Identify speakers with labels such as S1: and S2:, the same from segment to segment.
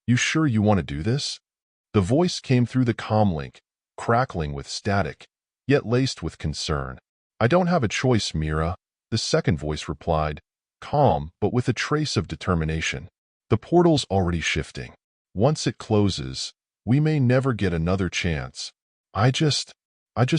S1: You sure you want to do this? The voice came through the comlink, crackling with static, yet laced with concern. I don't have a choice, Mira, the second voice replied, calm but with a trace of determination. The portal's already shifting. Once it closes, we may never get another chance. I just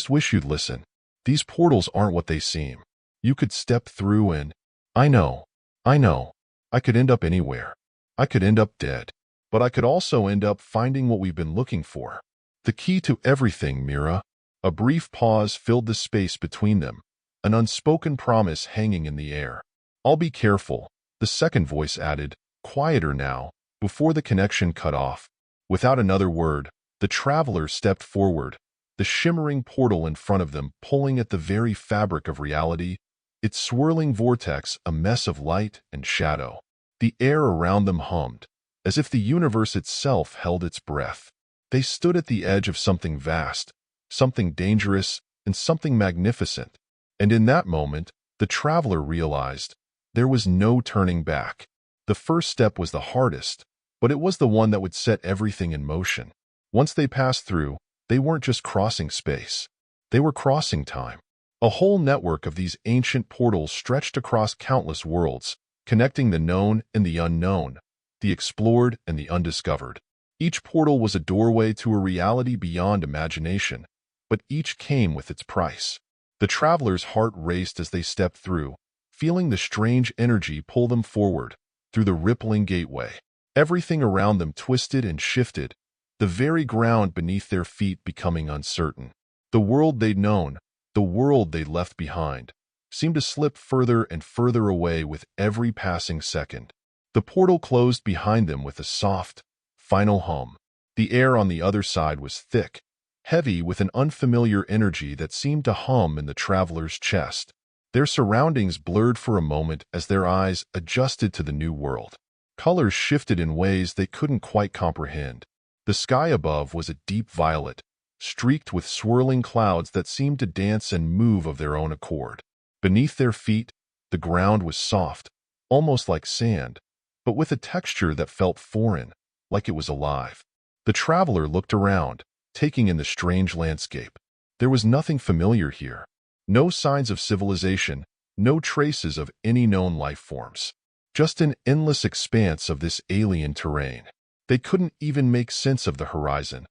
S1: wish you'd listen. These portals aren't what they seem. You could step through and… I know. I could end up anywhere. I could end up dead. But I could also end up finding what we've been looking for. The key to everything, Mira. A brief pause filled the space between them, an unspoken promise hanging in the air. I'll be careful, the second voice added, quieter now, before the connection cut off. Without another word, the traveler stepped forward, the shimmering portal in front of them pulling at the very fabric of reality, its swirling vortex a mess of light and shadow. The air around them hummed, as if the universe itself held its breath. They stood at the edge of something vast, something dangerous, and something magnificent. And in that moment, the traveler realized there was no turning back. The first step was the hardest, but it was the one that would set everything in motion. Once they passed through, they weren't just crossing space. They were crossing time. A whole network of these ancient portals stretched across countless worlds, connecting the known and the unknown, the explored and the undiscovered. Each portal was a doorway to a reality beyond imagination, but each came with its price. The traveler's heart raced as they stepped through, feeling the strange energy pull them forward through the rippling gateway. Everything around them twisted and shifted, the very ground beneath their feet becoming uncertain. The world they'd known, the world they'd left behind, seemed to slip further and further away with every passing second. The portal closed behind them with a soft, final hum. The air on the other side was thick, heavy with an unfamiliar energy that seemed to hum in the traveler's chest. Their surroundings blurred for a moment as their eyes adjusted to the new world. Colors shifted in ways they couldn't quite comprehend. The sky above was a deep violet, streaked with swirling clouds that seemed to dance and move of their own accord. Beneath their feet, the ground was soft, almost like sand, but with a texture that felt foreign, like it was alive. The traveler looked around, taking in the strange landscape. There was nothing familiar here. No signs of civilization, no traces of any known life forms. Just an endless expanse of this alien terrain. They couldn't even make sense of the horizon.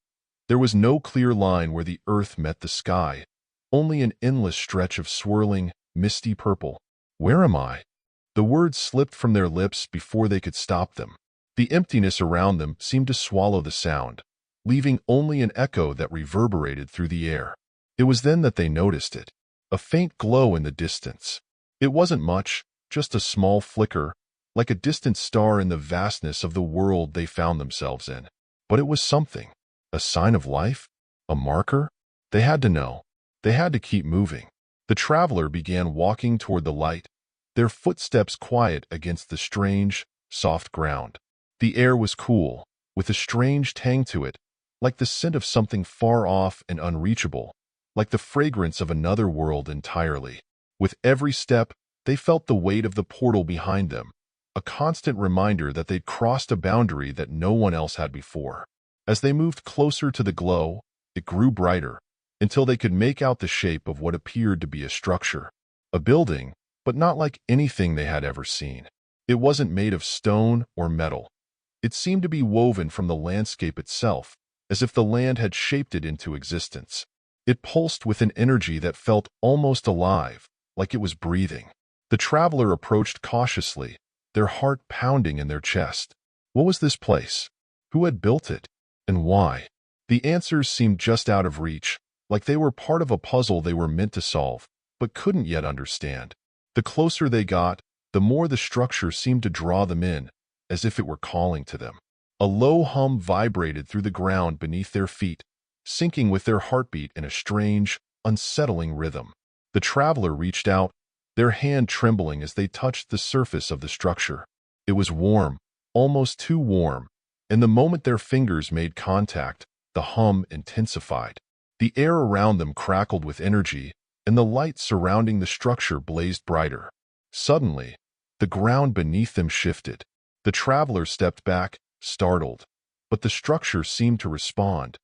S1: There was no clear line where the earth met the sky, only an endless stretch of swirling, misty purple. Where am I? The words slipped from their lips before they could stop them. The emptiness around them seemed to swallow the sound, leaving only an echo that reverberated through the air. It was then that they noticed it. A faint glow in the distance. It wasn't much, just a small flicker, like a distant star in the vastness of the world they found themselves in. But it was something. A sign of life? A marker? They had to know. They had to keep moving. The traveler began walking toward the light, their footsteps quiet against the strange, soft ground. The air was cool, with a strange tang to it, like the scent of something far off and unreachable, like the fragrance of another world entirely. With every step, they felt the weight of the portal behind them, a constant reminder that they'd crossed a boundary that no one else had before. As they moved closer to the glow, it grew brighter, until they could make out the shape of what appeared to be a structure. A building, but not like anything they had ever seen. It wasn't made of stone or metal. It seemed to be woven from the landscape itself, as if the land had shaped it into existence. It pulsed with an energy that felt almost alive, like it was breathing. The traveler approached cautiously, their heart pounding in their chest. What was this place? Who had built it? And why? The answers seemed just out of reach, like they were part of a puzzle they were meant to solve, but couldn't yet understand. The closer they got, the more the structure seemed to draw them in, as if it were calling to them. A low hum vibrated through the ground beneath their feet, syncing with their heartbeat in a strange, unsettling rhythm. The traveler reached out, their hand trembling as they touched the surface of the structure. It was warm, almost too warm, and the moment their fingers made contact, the hum intensified. The air around them crackled with energy, and the light surrounding the structure blazed brighter. Suddenly, the ground beneath them shifted. The traveler stepped back, startled. but the structure seemed to respond,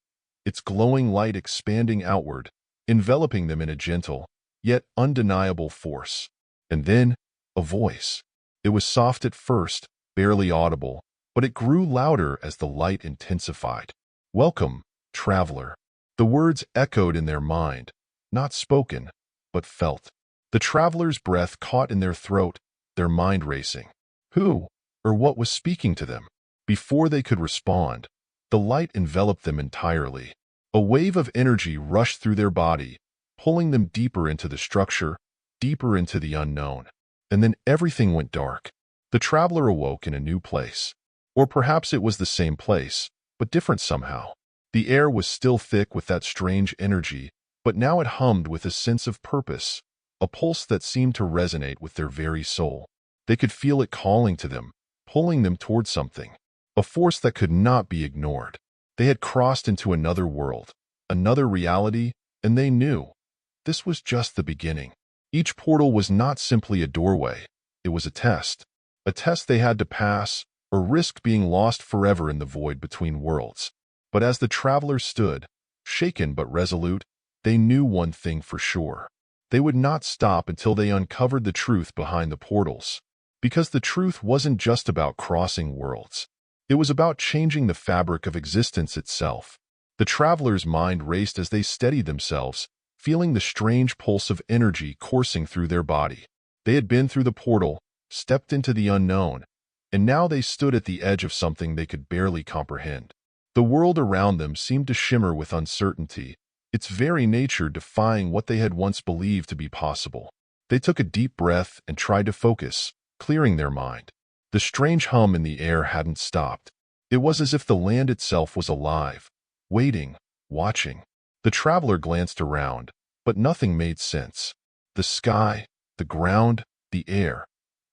S1: its glowing light expanding outward, enveloping them in a gentle, yet undeniable force. And then, a voice. It was soft at first, barely audible, but it grew louder as the light intensified. "Welcome, traveler." The words echoed in their mind, not spoken, but felt. The traveler's breath caught in their throat, their mind racing. Who, or what was speaking to them? Before they could respond, the light enveloped them entirely. A wave of energy rushed through their body, pulling them deeper into the structure, deeper into the unknown. And then everything went dark. The traveler awoke in a new place. Or perhaps it was the same place, but different somehow. The air was still thick with that strange energy, but now it hummed with a sense of purpose, a pulse that seemed to resonate with their very soul. They could feel it calling to them, pulling them toward something, a force that could not be ignored. They had crossed into another world, another reality, and they knew this was just the beginning. Each portal was not simply a doorway, it was a test they had to pass, or risk being lost forever in the void between worlds. But as the travelers stood, shaken but resolute, they knew one thing for sure. They would not stop until they uncovered the truth behind the portals. Because the truth wasn't just about crossing worlds. It was about changing the fabric of existence itself. The traveler's mind raced as they steadied themselves, feeling the strange pulse of energy coursing through their body. They had been through the portal, stepped into the unknown, and now they stood at the edge of something they could barely comprehend. The world around them seemed to shimmer with uncertainty, its very nature defying what they had once believed to be possible. They took a deep breath and tried to focus, clearing their mind. The strange hum in the air hadn't stopped. It was as if the land itself was alive, waiting, watching. The traveler glanced around, but nothing made sense. The sky, the ground, the air.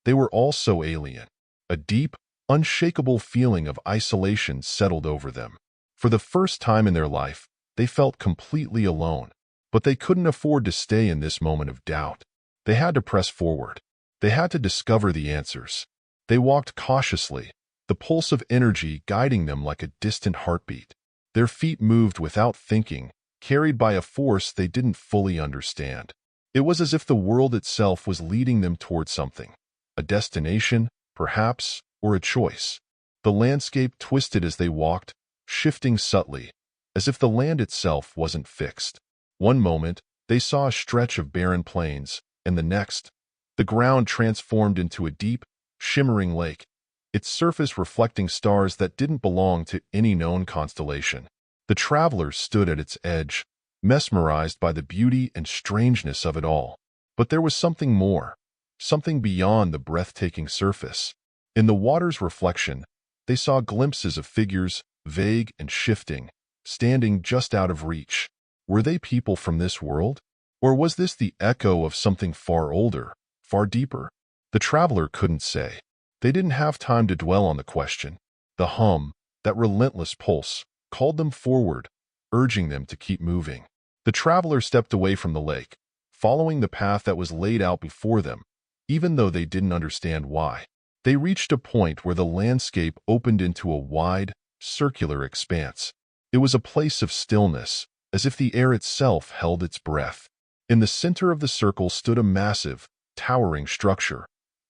S1: They were all so alien. A deep, unshakable feeling of isolation settled over them. For the first time in their life, they felt completely alone. But they couldn't afford to stay in this moment of doubt. They had to press forward. They had to discover the answers. They walked cautiously, the pulse of energy guiding them like a distant heartbeat. Their feet moved without thinking, carried by a force they didn't fully understand. It was as if the world itself was leading them toward something. A destination, perhaps, or a choice. The landscape twisted as they walked, shifting subtly, as if the land itself wasn't fixed. One moment, they saw a stretch of barren plains, and the next, the ground transformed into a deep, shimmering lake, its surface reflecting stars that didn't belong to any known constellation. The travelers stood at its edge, mesmerized by the beauty and strangeness of it all. But there was something more, something beyond the breathtaking surface. In the water's reflection, they saw glimpses of figures, vague and shifting, standing just out of reach. Were they people from this world? Or was this the echo of something far older, far deeper? The traveler couldn't say. They didn't have time to dwell on the question. The hum, that relentless pulse, called them forward, urging them to keep moving. The traveler stepped away from the lake, following the path that was laid out before them, even though they didn't understand why. They reached a point where the landscape opened into a wide, circular expanse. It was a place of stillness, as if the air itself held its breath. In the center of the circle stood a massive, towering structure,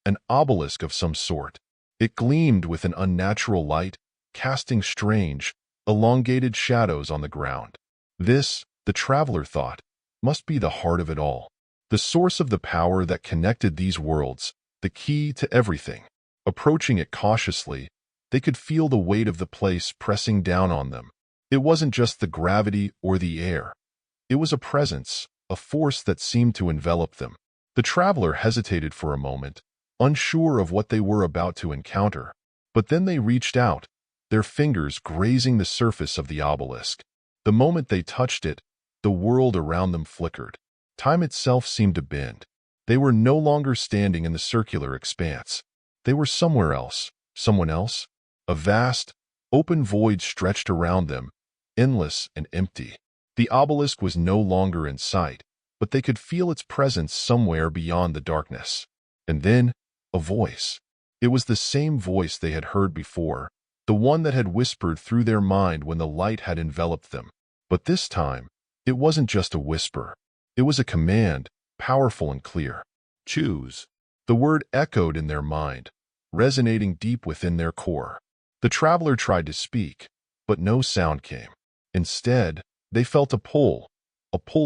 S1: an obelisk of some sort. It gleamed with an unnatural light, casting strange, elongated shadows on the ground. This, the traveler thought, must be the heart of it all, the source of the power that connected these worlds, the key to everything. Approaching it cautiously, they could feel the weight of the place pressing down on them. It wasn't just the gravity or the air. It was a presence, a force that seemed to envelop them. The traveler hesitated for a moment, unsure of what they were about to encounter. But then they reached out, their fingers grazing the surface of the obelisk. The moment they touched it, the world around them flickered. Time itself seemed to bend. They were no longer standing in the circular expanse. They were somewhere else, someone else. A vast, open void stretched around them, endless and empty. The obelisk was no longer in sight, but they could feel its presence somewhere beyond the darkness. And then, a voice. It was the same voice they had heard before, the one that had whispered through their mind when the light had enveloped them. But this time, it wasn't just a whisper. It was a command, powerful and clear. Choose. The word echoed in their mind, resonating deep within their core. The traveler tried to speak, but no sound came. Instead, they felt a pull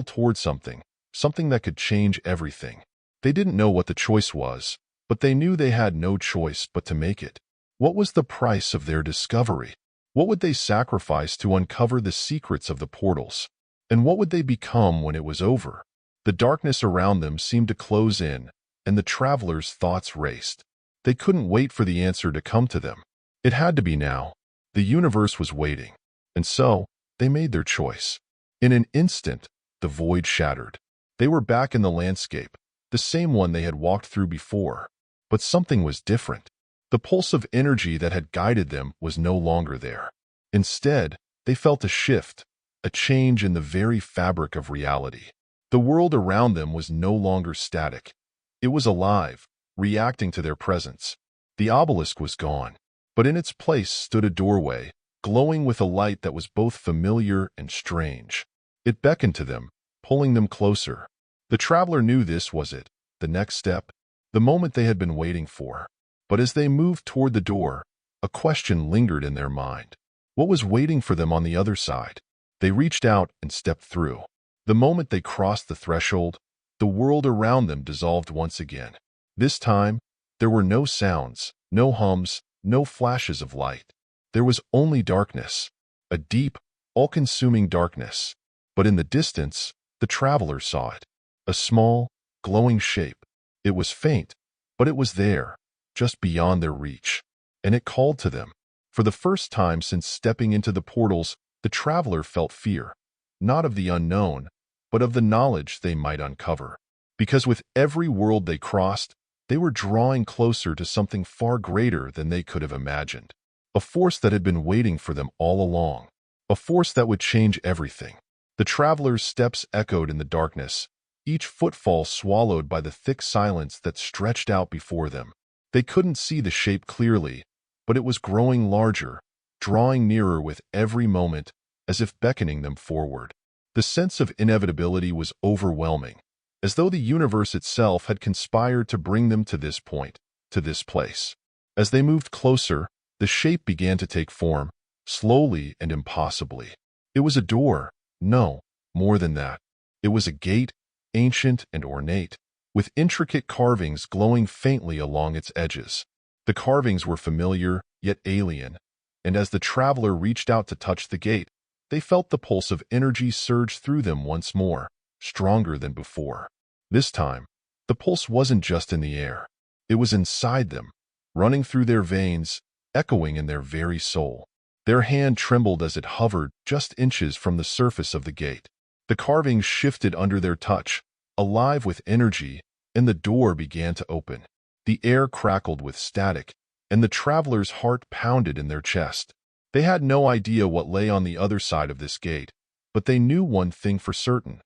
S1: toward something, something that could change everything. They didn't know what the choice was, but they knew they had no choice but to make it. What was the price of their discovery? What would they sacrifice to uncover the secrets of the portals? And what would they become when it was over? The darkness around them seemed to close in, and the travelers' thoughts raced. They couldn't wait for the answer to come to them. It had to be now. The universe was waiting. And so, they made their choice. In an instant, the void shattered. They were back in the landscape, the same one they had walked through before. But something was different. The pulse of energy that had guided them was no longer there. Instead, they felt a shift, a change in the very fabric of reality. The world around them was no longer static. It was alive, reacting to their presence. The obelisk was gone, but in its place stood a doorway, glowing with a light that was both familiar and strange. It beckoned to them, pulling them closer. The traveler knew this was it, the next step, the moment they had been waiting for. But as they moved toward the door, a question lingered in their mind. What was waiting for them on the other side? They reached out and stepped through. The moment they crossed the threshold, the world around them dissolved once again. This time, there were no sounds, no hums, no flashes of light. There was only darkness, a deep, all-consuming darkness. But in the distance, the travelers saw it. A small, glowing shape. It was faint, but it was there, just beyond their reach. And it called to them. For the first time since stepping into the portals, the traveler felt fear, not of the unknown, but of the knowledge they might uncover. Because with every world they crossed, they were drawing closer to something far greater than they could have imagined. A force that had been waiting for them all along. A force that would change everything. The travelers' steps echoed in the darkness, each footfall swallowed by the thick silence that stretched out before them. They couldn't see the shape clearly, but it was growing larger, drawing nearer with every moment, as if beckoning them forward. The sense of inevitability was overwhelming, as though the universe itself had conspired to bring them to this point, to this place. As they moved closer, the shape began to take form, slowly and impossibly. It was a door. No, more than that. It was a gate, ancient and ornate, with intricate carvings glowing faintly along its edges. The carvings were familiar, yet alien, and as the traveler reached out to touch the gate, they felt the pulse of energy surge through them once more, stronger than before. This time, the pulse wasn't just in the air. It was inside them, running through their veins, echoing in their very soul. Their hand trembled as it hovered just inches from the surface of the gate. The carvings shifted under their touch, alive with energy, and the door began to open. The air crackled with static, and the traveler's heart pounded in their chest. They had no idea what lay on the other side of this gate, but they knew one thing for certain.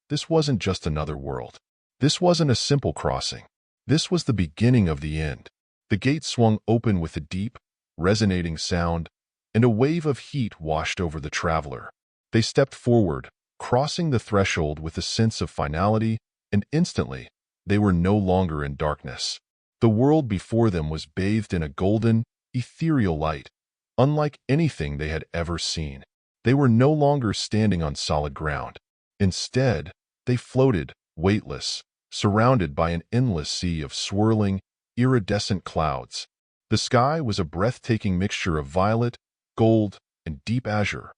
S1: This wasn't just another world. This wasn't a simple crossing. This was the beginning of the end. The gate swung open with a deep, resonating sound, and a wave of heat washed over the traveler. They stepped forward, crossing the threshold with a sense of finality, and instantly, they were no longer in darkness. The world before them was bathed in a golden, ethereal light, unlike anything they had ever seen. They were no longer standing on solid ground. Instead, they floated, weightless, surrounded by an endless sea of swirling, iridescent clouds. The sky was a breathtaking mixture of violet, gold, and deep azure,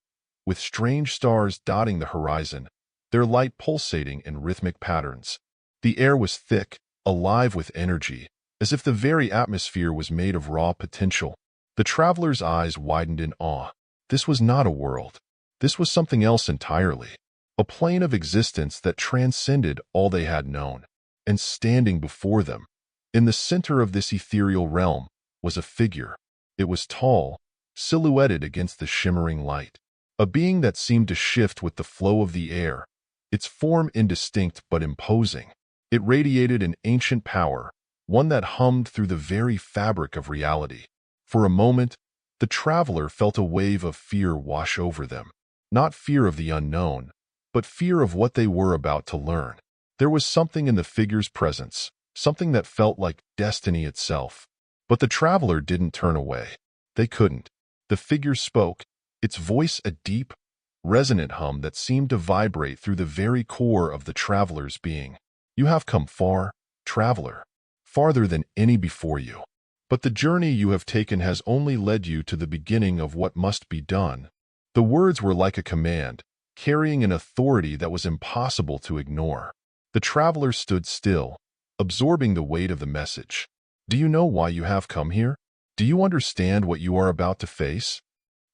S1: with strange stars dotting the horizon, their light pulsating in rhythmic patterns. The air was thick, alive with energy, as if the very atmosphere was made of raw potential. The traveler's eyes widened in awe. This was not a world. This was something else entirely. A plane of existence that transcended all they had known. And standing before them, in the center of this ethereal realm, was a figure. It was tall, silhouetted against the shimmering light. A being that seemed to shift with the flow of the air, its form indistinct but imposing. It radiated an ancient power, one that hummed through the very fabric of reality. For a moment, The traveler felt a wave of fear wash over them. Not fear of the unknown, but fear of what they were about to learn. There was something in the figure's presence, something that felt like destiny itself. But the traveler didn't turn away. They couldn't. The figure spoke, its voice a deep, resonant hum that seemed to vibrate through the very core of the traveler's being. You have come far, traveler, farther than any before you. But the journey you have taken has only led you to the beginning of what must be done. The words were like a command, carrying an authority that was impossible to ignore. The traveler stood still, absorbing the weight of the message. Do you know why you have come here? Do you understand what you are about to face?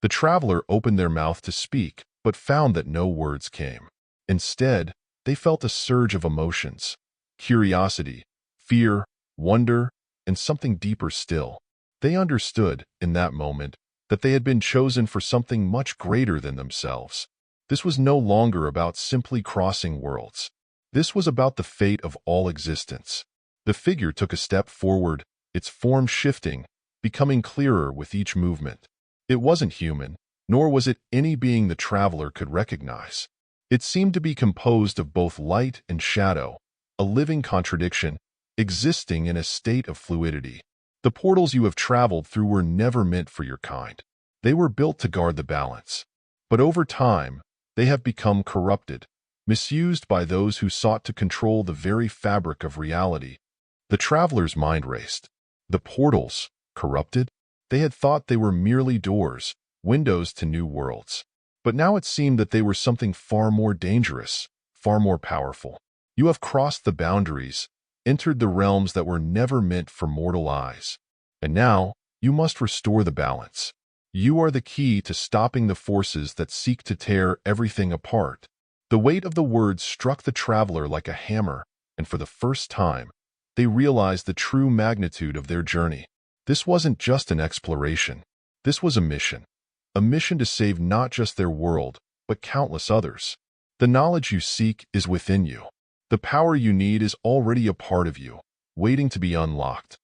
S1: The traveler opened their mouth to speak, but found that no words came. Instead, they felt a surge of emotions: curiosity, fear, wonder, and something deeper still. They understood, in that moment, that they had been chosen for something much greater than themselves. This was no longer about simply crossing worlds. This was about the fate of all existence. The figure took a step forward, its form shifting, becoming clearer with each movement. It wasn't human, nor was it any being the traveler could recognize. It seemed to be composed of both light and shadow, a living contradiction, existing in a state of fluidity. The portals you have traveled through were never meant for your kind. They were built to guard the balance. But over time, they have become corrupted, misused by those who sought to control the very fabric of reality. The traveler's mind raced. The portals, corrupted? They had thought they were merely doors, windows to new worlds. But now it seemed that they were something far more dangerous, far more powerful. You have crossed the boundaries, entered the realms that were never meant for mortal eyes. And now, you must restore the balance. You are the key to stopping the forces that seek to tear everything apart. The weight of the words struck the traveler like a hammer, and for the first time, they realized the true magnitude of their journey. This wasn't just an exploration. This was a mission to save not just their world, but countless others. The knowledge you seek is within you. The power you need is already a part of you, waiting to be unlocked.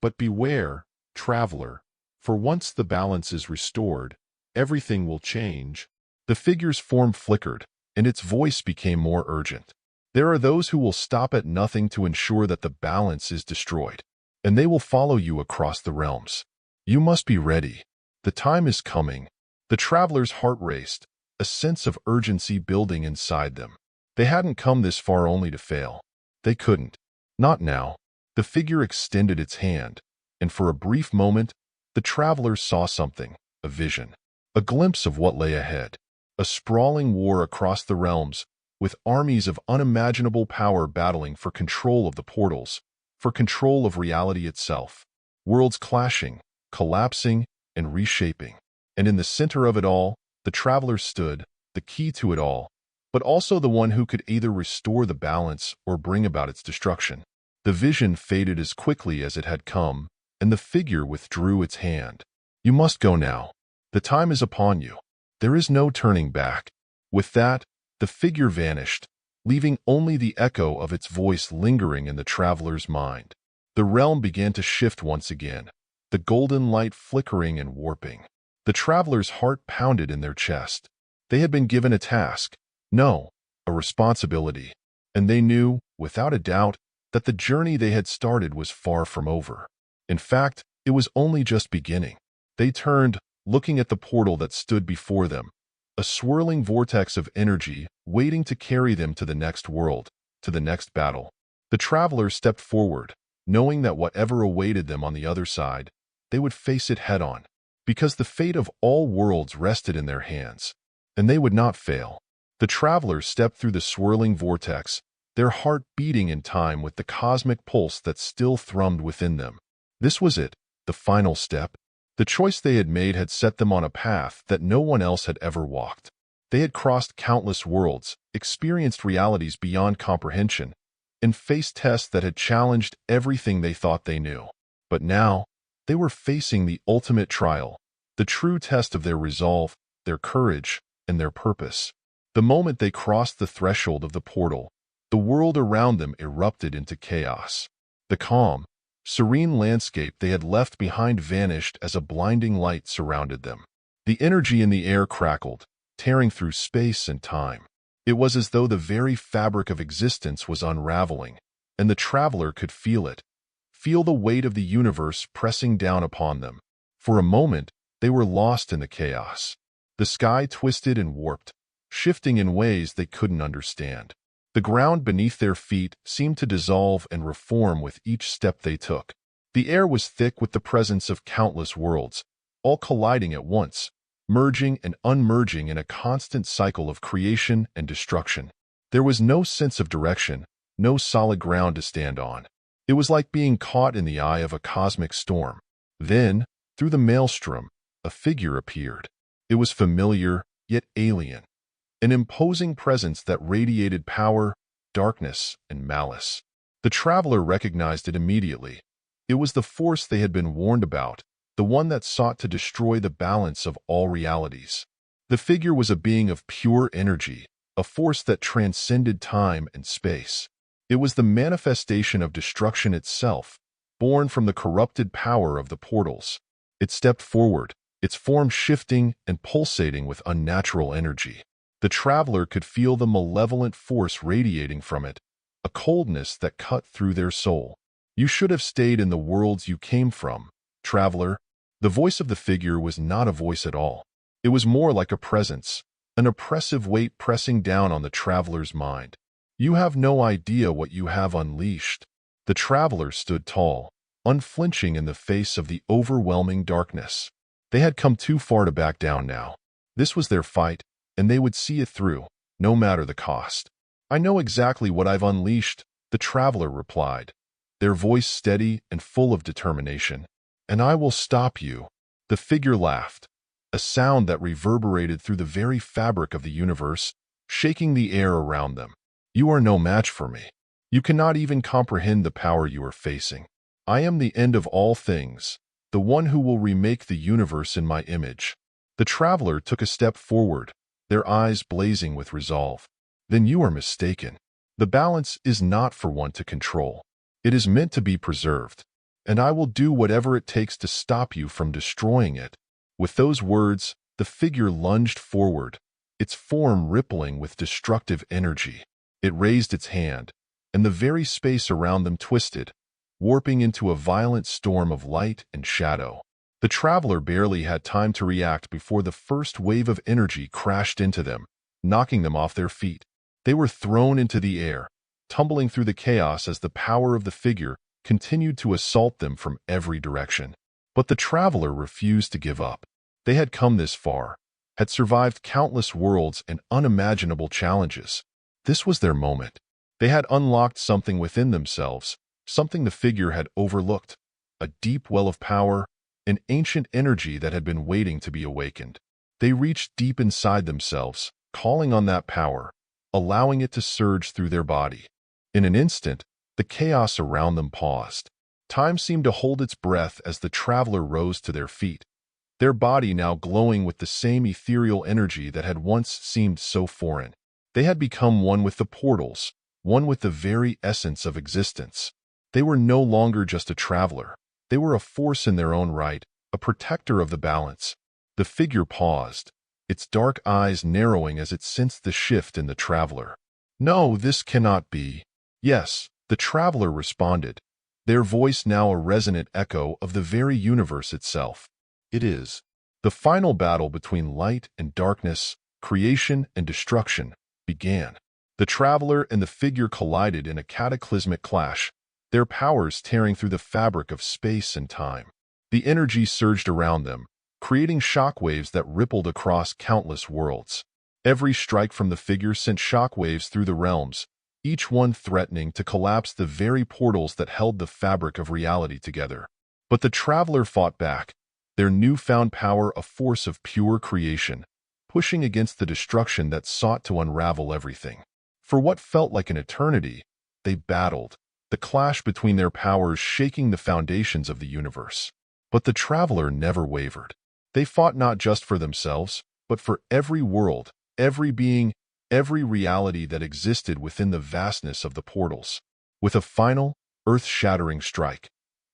S1: But beware, traveler, for once the balance is restored, everything will change. The figure's form flickered, and its voice became more urgent. There are those who will stop at nothing to ensure that the balance is destroyed, and they will follow you across the realms. You must be ready. The time is coming. The traveler's heart raced, a sense of urgency building inside them. They hadn't come this far only to fail. They couldn't. Not now. The figure extended its hand, and for a brief moment, the traveler saw something, a vision, a glimpse of what lay ahead. A sprawling war across the realms, with armies of unimaginable power battling for control of the portals, for control of reality itself. Worlds clashing, collapsing, and reshaping. And in the center of it all, the traveler stood, the key to it all, but also the one who could either restore the balance or bring about its destruction. The vision faded as quickly as it had come, and the figure withdrew its hand. You must go now. The time is upon you. There is no turning back. With that, the figure vanished, leaving only the echo of its voice lingering in the traveler's mind. The realm began to shift once again, the golden light flickering and warping. The traveler's heart pounded in their chest. They had been given a task, no, a responsibility, and they knew, without a doubt, that the journey they had started was far from over. In fact, it was only just beginning. They turned, looking at the portal that stood before them, a swirling vortex of energy waiting to carry them to the next world, to the next battle. The traveler stepped forward, knowing that whatever awaited them on the other side, they would face it head-on, because the fate of all worlds rested in their hands, and they would not fail. The travelers stepped through the swirling vortex, their heart beating in time with the cosmic pulse that still thrummed within them. This was it, the final step. The choice they had made had set them on a path that no one else had ever walked. They had crossed countless worlds, experienced realities beyond comprehension, and faced tests that had challenged everything they thought they knew. But now, they were facing the ultimate trial, the true test of their resolve, their courage, and their purpose. The moment they crossed the threshold of the portal, the world around them erupted into chaos. The calm, serene landscape they had left behind vanished as a blinding light surrounded them. The energy in the air crackled, tearing through space and time. It was as though the very fabric of existence was unraveling, and the traveler could feel it, feel the weight of the universe pressing down upon them. For a moment, they were lost in the chaos. The sky twisted and warped, shifting in ways they couldn't understand. The ground beneath their feet seemed to dissolve and reform with each step they took. The air was thick with the presence of countless worlds, all colliding at once, merging and unmerging in a constant cycle of creation and destruction. There was no sense of direction, no solid ground to stand on. It was like being caught in the eye of a cosmic storm. Then, through the maelstrom, a figure appeared. It was familiar, yet alien. An imposing presence that radiated power, darkness, and malice. The traveler recognized it immediately. It was the force they had been warned about, the one that sought to destroy the balance of all realities. The figure was a being of pure energy, a force that transcended time and space. It was the manifestation of destruction itself, born from the corrupted power of the portals. It stepped forward, its form shifting and pulsating with unnatural energy. The traveler could feel the malevolent force radiating from it, a coldness that cut through their soul. "You should have stayed in the worlds you came from, traveler." The voice of the figure was not a voice at all. It was more like a presence, an oppressive weight pressing down on the traveler's mind. "You have no idea what you have unleashed." The traveler stood tall, unflinching in the face of the overwhelming darkness. They had come too far to back down now. This was their fight, and they would see it through, no matter the cost. "I know exactly what I've unleashed," the traveler replied, their voice steady and full of determination. "And I will stop you." The figure laughed, a sound that reverberated through the very fabric of the universe, shaking the air around them. "You are no match for me. You cannot even comprehend the power you are facing. I am the end of all things, the one who will remake the universe in my image." The traveler took a step forward, their eyes blazing with resolve. "Then you are mistaken. The balance is not for one to control. It is meant to be preserved, and I will do whatever it takes to stop you from destroying it." With those words, the figure lunged forward, its form rippling with destructive energy. It raised its hand, and the very space around them twisted, warping into a violent storm of light and shadow. The traveler barely had time to react before the first wave of energy crashed into them, knocking them off their feet. They were thrown into the air, tumbling through the chaos as the power of the figure continued to assault them from every direction. But the traveler refused to give up. They had come this far, had survived countless worlds and unimaginable challenges. This was their moment. They had unlocked something within themselves, something the figure had overlooked, a deep well of power, an ancient energy that had been waiting to be awakened. They reached deep inside themselves, calling on that power, allowing it to surge through their body. In an instant, the chaos around them paused. Time seemed to hold its breath as the traveler rose to their feet, their body now glowing with the same ethereal energy that had once seemed so foreign. They had become one with the portals, one with the very essence of existence. They were no longer just a traveler. They were a force in their own right, a protector of the balance. The figure paused, its dark eyes narrowing as it sensed the shift in the traveler. "No, this cannot be." "Yes," the traveler responded, their voice now a resonant echo of the very universe itself. "It is." The final battle between light and darkness, creation and destruction, began. The traveler and the figure collided in a cataclysmic clash, their powers tearing through the fabric of space and time. The energy surged around them, creating shockwaves that rippled across countless worlds. Every strike from the figure sent shockwaves through the realms, each one threatening to collapse the very portals that held the fabric of reality together. But the traveler fought back, their newfound power a force of pure creation, pushing against the destruction that sought to unravel everything. For what felt like an eternity, they battled, the clash between their powers shaking the foundations of the universe. But the traveler never wavered. They fought not just for themselves, but for every world, every being, every reality that existed within the vastness of the portals. With a final, earth-shattering strike,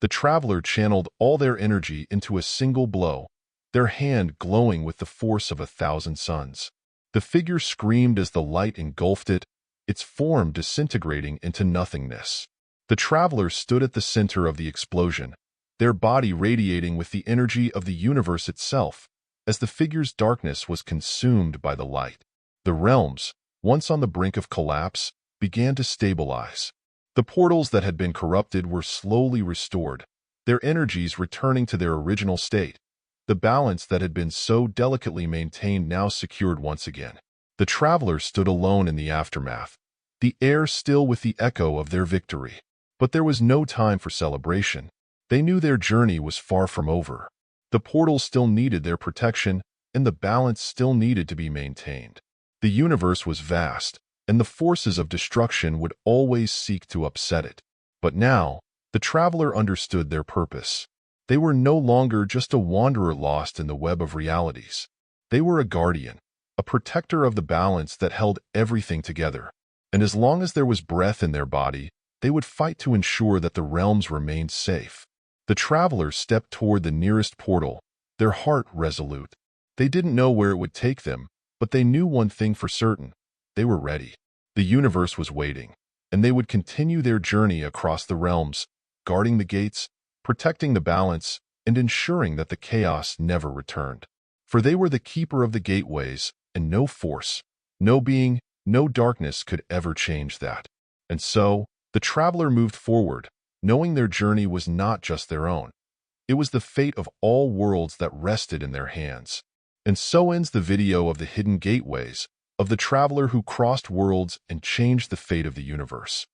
S1: The traveler channeled all their energy into a single blow, their hand glowing with the force of 1,000 suns. The figure screamed as the light engulfed it, its form disintegrating into nothingness. The traveler stood at the center of the explosion, their body radiating with the energy of the universe itself, as the figure's darkness was consumed by the light. The realms, once on the brink of collapse, began to stabilize. The portals that had been corrupted were slowly restored, their energies returning to their original state. The balance that had been so delicately maintained now secured once again. The traveler stood alone in the aftermath, the air still with the echo of their victory. But there was no time for celebration. They knew their journey was far from over. The portals still needed their protection, and the balance still needed to be maintained. The universe was vast, and the forces of destruction would always seek to upset it. But now, the traveler understood their purpose. They were no longer just a wanderer lost in the web of realities. They were a guardian, a protector of the balance that held everything together. And as long as there was breath in their body, they would fight to ensure that the realms remained safe. The travelers stepped toward the nearest portal, their heart resolute. They didn't know where it would take them, but they knew one thing for certain. They were ready. The universe was waiting, and they would continue their journey across the realms, guarding the gates, protecting the balance, and ensuring that the chaos never returned. For they were the keeper of the gateways, and no force, no being, no darkness could ever change that. And so, the traveler moved forward, knowing their journey was not just their own. It was the fate of all worlds that rested in their hands. And so ends the video of the hidden gateways, of the traveler who crossed worlds and changed the fate of the universe.